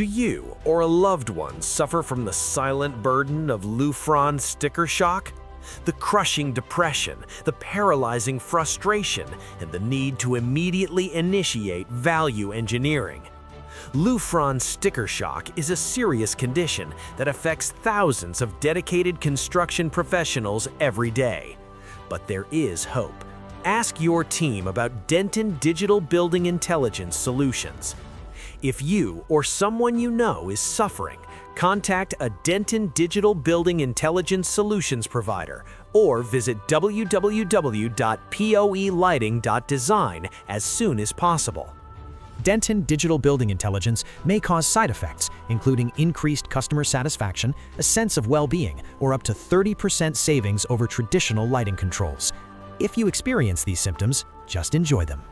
Do you or a loved one suffer from the silent burden of Lufron sticker shock? The crushing depression, the paralyzing frustration, and the need to immediately initiate value engineering. Lufron sticker shock is a serious condition that affects thousands of dedicated construction professionals every day. But there is hope. Ask your team about Denton Digital Building Intelligence Solutions. If you or someone you know is suffering, contact a Denton Digital Building Intelligence Solutions provider or visit www.poelighting.design as soon as possible. Denton Digital Building Intelligence may cause side effects, including increased customer satisfaction, a sense of well-being, or up to 30% savings over traditional lighting controls. If you experience these symptoms, just enjoy them.